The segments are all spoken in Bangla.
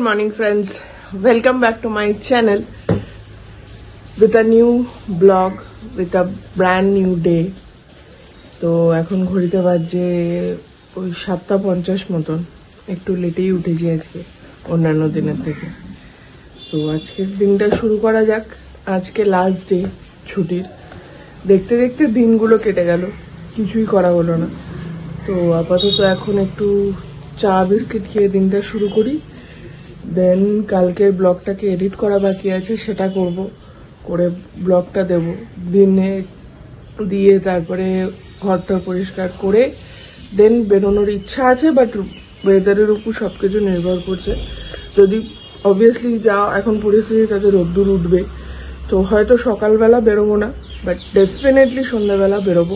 morning friends, welcome back to my channel with a new vlog with a brand new day. তো এখন ঘড়িতে বাজে ওই 7:50 মতন, একটু লেটেই উঠেছি আজকে অন্যান্য দিনের থেকে। তো আজকের দিনটা শুরু করা যাক। আজকে লাস্ট ডে ছুটির, দেখতে দেখতে দিনগুলো কেটে গেল, কিছুই করা হলো না। তো আপাতত এখন একটু চা বিস্কিট খেয়ে দিনটা শুরু করি, দেন কালকের ব্লগটাকে এডিট করা বাকি আছে, সেটা করব, করে ব্লগটা দেব দিনে দিয়ে তারপরে ঘরটা পরিষ্কার করে দেন বেরোনোর ইচ্ছা আছে। বাট ওয়েদারের উপর সবকিছু নির্ভর করছে। যদি অবভিয়াসলি যা এখন পরিস্থিতি তাতে রোদ্দুর উঠবে তো হয়তো সকালবেলা বেরোবো না, বাট ডেফিনেটলি সন্ধ্যাবেলা বেরোবো,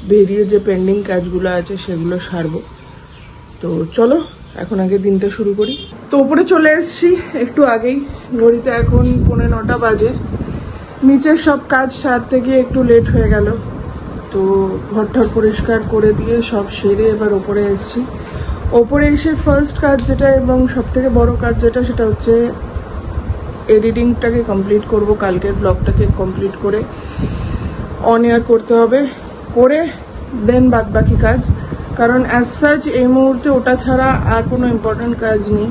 বেরিয়ে যে পেন্ডিং কাজগুলো আছে সেগুলো সারবো। তো চলো এখন আগে দিনটা শুরু করি। তো উপরে চলে এসেছি একটু আগেই, ঘড়িতে এখন 9:45 বাজে। নিচের সব কাজ সারতে গিয়ে একটু লেট হয়ে গেল, তো ঘরটার পরিষ্কার করে দিয়ে সব সেরে এবার ওপরে এসেছি। ওপরে এসে ফার্স্ট কাজ যেটা এবং সব থেকে বড় কাজ যেটা, সেটা হচ্ছে এডিটিংটাকে কমপ্লিট করব। কালকের ব্লগটাকে কমপ্লিট করে অন এয়ার করতে হবে, করে দেন বাদ বাকি কাজ। কারণ অ্যাজ সাচ এই মুহূর্তে ওটা ছাড়া আর কোনো ইম্পর্টেন্ট কাজ নেই,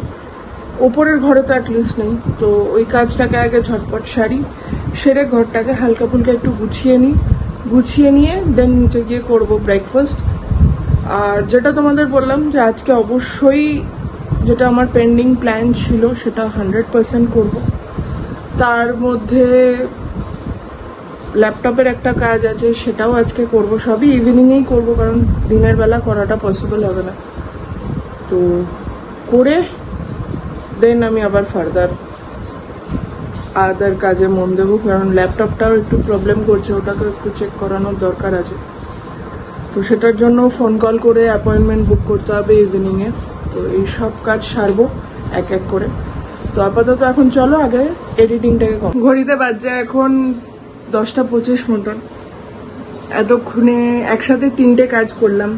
ওপরের ঘরে তো অ্যাটলিস্ট নেই। তো ওই কাজটাকে আগে ঝটপট সারি, সেরে ঘরটাকে হালকা ফুলকা একটু গুছিয়ে নিয়ে দেন নিচে গিয়ে করব ব্রেকফাস্ট। আর যেটা তোমাদের বললাম যে আজকে অবশ্যই যেটা আমার পেন্ডিং প্ল্যান ছিল সেটা 100% করব। তার মধ্যে ল্যাপটপের একটা কাজ আছে, সেটাও আজকে করব। সবই ইভিনিংয়েই করব, কারণ দিনের বেলা করাটা পসিবল হবে না। তো করে দেন আমি আবার ফার্দার আদার কাজে মন দেবো, কারণ ল্যাপটপটাও একটু প্রবলেম করছে, ওটাকে একটু চেক করানোর দরকার আছে। তো সেটার জন্য ফোন কল করে অ্যাপয়েন্টমেন্ট বুক করতে হবে ইভিনিংয়ে। তো এই সব কাজ সারবো এক এক করে। তো আপাতত এখন চলো আগে এডিটিংটাকে কম। ঘড়িতে বাজে এখন 10:25 মতন। এতক্ষণে একসাথে 3টে কাজ করলাম।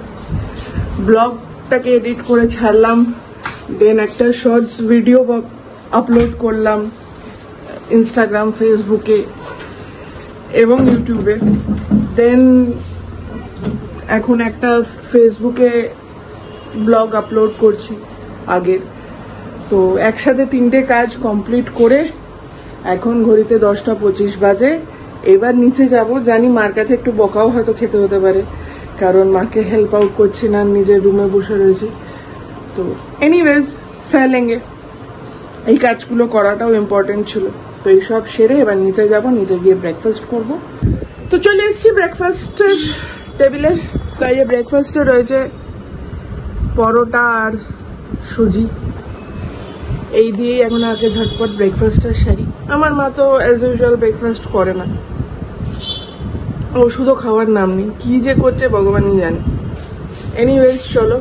ব্লগটাকে এডিট করে ছাড়লাম, দেন একটা শর্টস ভিডিও আপলোড করলাম ইনস্টাগ্রাম, ফেসবুকে এবং ইউটিউবে। দেন এখন একটা ফেসবুকে ব্লগ আপলোড করছি আগের। তো একসাথে 3টে কাজ কমপ্লিট করে এখন ঘড়িতে 10:25 বাজে। এবার নিচে যাব, জানি মার কাছে একটু বকাও হয়তো খেতে হতে পারে, কারণ মাকে হেল্প আউট করছি না, নিজের রুমে বসে রয়েছি। তো এনিওয়েজ স্যালেঙ্গে এই কাজগুলো করাটাও ইম্পর্টেন্ট ছিল। তো এইসব সেরে এবার নিচে যাব, নিচে গিয়ে ব্রেকফাস্ট করব। তো চলে এসেছি ব্রেকফাস্টের টেবিলে। তাই ব্রেকফাস্টে রয়েছে পরোটা আর সুজি। এই দিয়েই এখন আগে ঝটপট ব্রেকফাস্টটা সারি। আমার মা তো অ্যাজ ইউজুয়াল ব্রেকফাস্ট করে না, ওষুধও খাওয়ার নাম নেই, কি যে করছে ভগবানই জানে। এনিওয়েজ চলো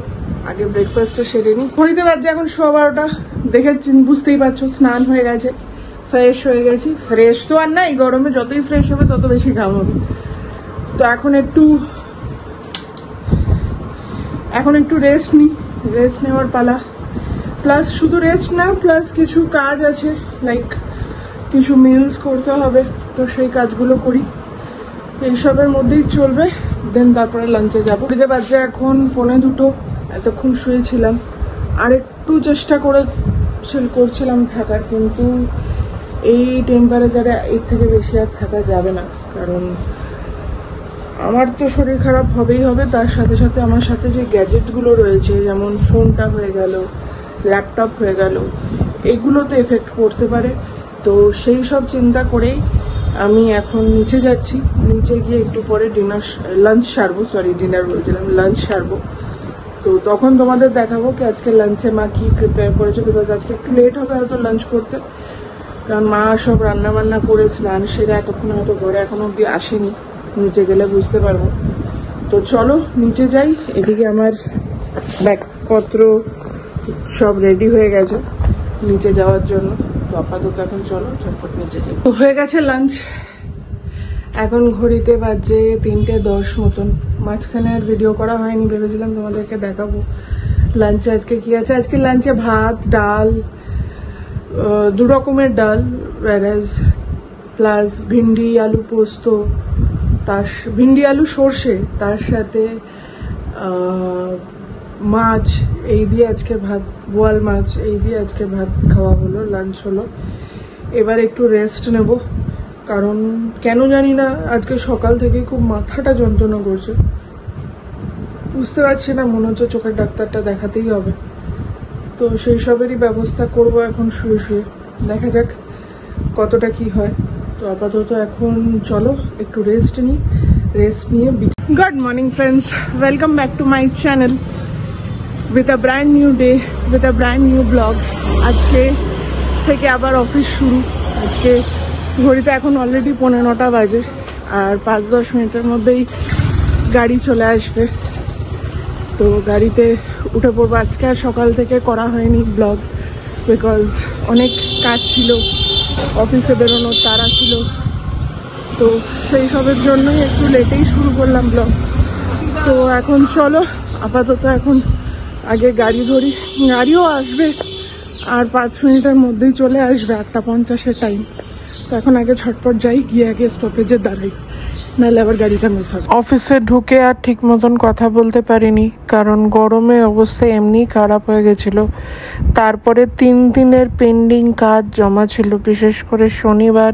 আগে ব্রেকফাস্টটা সেরে নিই। ঘড়িতে বাজছে এখন 12:15। দেখে বুঝতেই পারছো স্নান হয়ে গেছে, ফ্রেশ হয়ে গেছি। ফ্রেশ তো আর নাই, গরমে যতই ফ্রেশ হবে তত বেশি ঘাম হবে। তো এখন একটু রেস্ট নিই, রেস্ট নেওয়ার পালা। প্লাস শুধু রেস্ট না, প্লাস কিছু কাজ আছে, লাইক কিছু মিলস করতে হবে, তো সেই কাজগুলো করি। এইসবের মধ্যেই চলবে, দেন তারপরে লাঞ্চে যাবো। ঘড়িতে বাজছে এখন 1:45। এতক্ষণ শুয়েছিলাম, আর একটু চেষ্টা করছিলাম থাকার, কিন্তু এই টেম্পারেচারে এর থেকে বেশি আর থাকা যাবে না। কারণ আমার তো শরীর খারাপ হবেই হবে, তার সাথে সাথে আমার সাথে যে গ্যাজেটগুলো রয়েছে, যেমন ফোনটা হয়ে গেল, ল্যাপটপ হয়ে গেল, এগুলোতে এফেক্ট পড়তে পারে। তো সেই সব চিন্তা করেই আমি এখন নিচে যাচ্ছি। নিচে গিয়ে একটু পরে লাঞ্চ সারবো। তো তখন তোমাদের দেখাবো কি আজকে লাঞ্চে মা কি প্রিপেয়ার করেছে, বিকজ আজকে একটু লেট হবে হয়তো লাঞ্চ করতে, কারণ মা সব রান্না বান্না করে স্নান সেরে এতক্ষণ হয়তো ঘরে এখনো অব্দি আসেনি। নিচে গেলে বুঝতে পারবো। তো চলো নিচে যাই। এদিকে আমার ব্যাগপত্র সব রেডি হয়ে গেছে নিচে যাওয়ার জন্য। তো আপাতত এখন চলো ঝটপট নিচে যাই। তো হয়ে গেছে লাঞ্চ, এখন ঘড়িতে বাজে 3:10 মতন। মাঝখানে আর ভিডিও করা হয়নি, ভেবেছিলাম তোমাদেরকে দেখাবো লাঞ্চে আজকে কি আছে। আজকে লাঞ্চে ভাত, ডাল, দু রকমের ডাল, whereas প্লাস ভিন্ডি আলু পোস্ত, তার ভিন্ডি আলু সর্ষে, তার সাথে মাছ এই দিয়ে আজকে ভাত, বোয়াল মাছ এই দিয়ে আজকে ভাত খাওয়া হলো, লাঞ্চ হলো। এবার একটু রেস্ট নেব, কারণ কেন জানি না আজকে সকাল থেকে খুব মাথাটা যন্ত্রণা করছে, বুঝতে পারছি না, মনে হচ্ছে চোখের ডাক্তারটা দেখাতেই হবে। তো সেই সবেরই ব্যবস্থা করব এখন শুয়ে শুয়ে, দেখা যাক কতটা কি হয়। তো আপাতত এখন চলো একটু রেস্ট নিই, রেস্ট নিয়ে good morning friends, welcome back to my channel with a brand new day, with a brand new blog. আজকে থেকে আবার অফিস শুরু। আজকে ঘড়িতে এখন অলরেডি 9:15 বাজে, আর 5-10 মিনিটের মধ্যেই গাড়ি চলে আসবে। তো গাড়িতে উঠে পড়বো। আজকে আর সকাল থেকে করা হয়নি ব্লগ, বিকজ অনেক কাজ ছিল, অফিসে বেরোনোর তাড়া ছিল। তো সেই সবের জন্যই একটু লেটেই শুরু করলাম ব্লগ। তো এখন চলো আপাতত এখন আগে গাড়ি ধরি, গাড়িও আসবে আর 5 মিনিটের মধ্যেই চলে আসবে, 8:50 টাইম। তো এখন আগে ঝটপট যাই, গিয়ে আগে স্টপেজে দাঁড়াই, নাহলে আবার গাড়িটা মিস হবে। অফিসে ঢুকে আর ঠিক মতন কথা বলতে পারিনি, কারণ গরমে অবস্থা এমনি খারাপ হয়ে গেছিল। তারপরে 3 দিনের পেন্ডিং কাজ জমা ছিল, বিশেষ করে শনিবার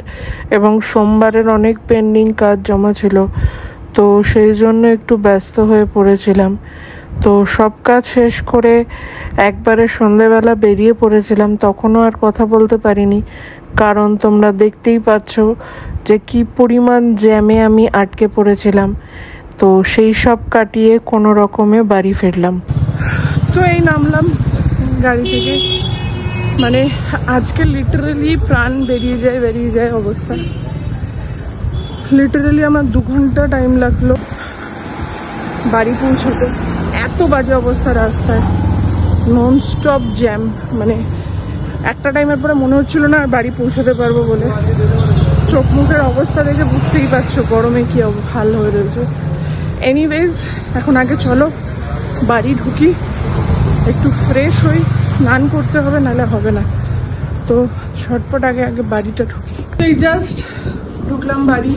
এবং সোমবারের অনেক পেন্ডিং কাজ জমা ছিল। তো সেই জন্য একটু ব্যস্ত হয়ে পড়েছিলাম। তো সব কাজ শেষ করে একবারে সন্ধেবেলা বেরিয়ে পড়েছিলাম, তখনও আর কথা বলতে পারিনি, কারণ তোমরা দেখতেই পাচ্ছ যে কি পরিমাণ জ্যামে আমি আটকে পড়েছিলাম। তো সেই সব কাটিয়ে কোনো রকমে বাড়ি ফিরলাম। তো এই নামলাম গাড়ি থেকে, মানে আজকে লিটারেলি প্রাণ বেরিয়ে যায় অবস্থা। লিটারেলি আমার 2 ঘন্টা টাইম লাগলো বাড়ি পৌঁছাতে, এত বাজে অবস্থা রাস্তায়, নন স্টপ জ্যাম। মানে একটা টাইমের পরে মনে হচ্ছিল না আর বাড়ি পৌঁছাতে পারবো বলে। চোখ মুখের অবস্থা দেখে বুঝতেই পারছো গরমে কি হাল হয়ে রয়েছে। এনিওয়েজ, এখন আগে চলো বাড়ি ঢুকি, একটু ফ্রেশ হই, স্নান করতে হবে, নাহলে হবে না। তো ঝটপট আগে বাড়িটা ঢুকি। এই জাস্ট ঢুকলাম বাড়ি,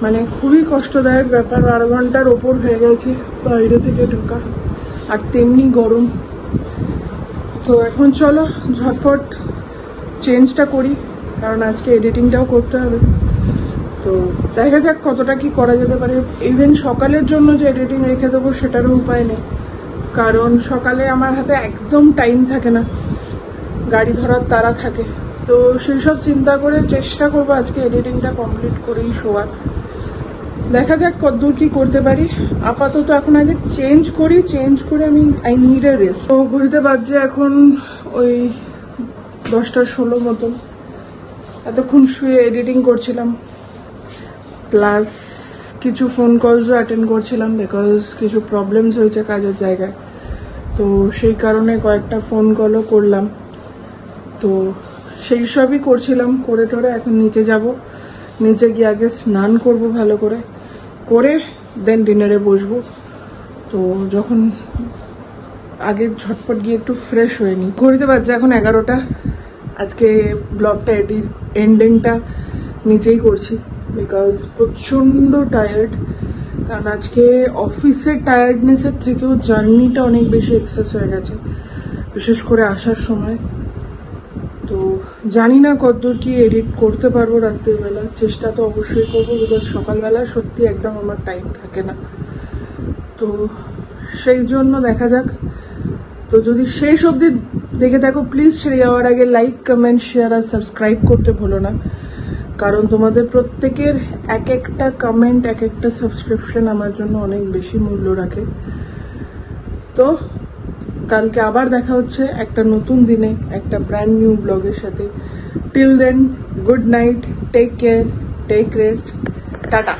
মানে খুবই কষ্টদায়ক ব্যাপার, 12 ঘন্টার ওপর হয়ে গেছে বাইরে থেকে ঢোকা, আর তেমনি গরম। তো এখন চলো ঝটপট চেঞ্জটা করি, কারণ আজকে এডিটিংটাও করতে হবে। তো দেখা যাক কতটা কি করা যেতে পারে। ইভেন সকালের জন্য যে এডিটিং রেখে দেবো সেটারও উপায় নেই, কারণ সকালে আমার হাতে একদম টাইম থাকে না, গাড়ি ধরার তাড়া থাকে। তো সেই সব চিন্তা করে চেষ্টা করবো আজকে এডিটিংটা কমপ্লিট করেই শোয়ার। দেখা যাক কতদূর কি করতে পারি। আপাতত এখন আগে চেঞ্জ করি, চেঞ্জ করে আই নিড এ রেস্ট। তো ঘুরতে বাজছে এখন ওই 10:16 মতন। এতক্ষণ শুয়ে এডিটিং করছিলাম, প্লাস কিছু ফোন কলসও অ্যাটেন্ড করছিলাম, বিকজ কিছু প্রবলেমস হয়েছে কাজের জায়গায়। তো সেই কারণে কয়েকটা ফোন কলও করলাম। তো সেই সবই করছিলাম, করে টোরে এখন নিচে যাব, নিচে গিয়ে আগে স্নান করব ভালো করে, করে দেন ডিনারে বসবো। তো যখন আগে ঝটপট গিয়ে একটু ফ্রেশ হয়ে নিই। ঘড়িতে বাজছে এখন 11টা। আজকে ব্লগটা এন্ডিংটা নিচেই করছি, বিকজ প্রচণ্ড টায়ার্ড। কারণ আজকে অফিসের টায়ার্ডনেসের থেকেও জার্নিটা অনেক বেশি এক্সেস হয়ে গেছে, বিশেষ করে আসার সময়। তো জানি না কতদূর কি এডিট করতে পারবো রাত্রিবেলা, চেষ্টা তো অবশ্যই করবো, বিকজ সকালবেলা সত্যি একদম আমার টাইম থাকে না। তো সেই জন্য দেখা যাক। তো যদি শেষ অবধি দেখে থাকো, প্লিজ ছেড়ে যাওয়ার আগে লাইক, কমেন্ট, শেয়ার আর সাবস্ক্রাইব করতে ভুলো না, কারণ তোমাদের প্রত্যেকের এক একটা কমেন্ট, এক একটা সাবস্ক্রিপশন আমার জন্য অনেক বেশি মূল্য রাখে। তো কালকে আবার দেখা হচ্ছে একটা নতুন দিনে, একটা ব্র্যান্ড নিউ ব্লগের সাথে। Till then, good night, take care, take rest, tata.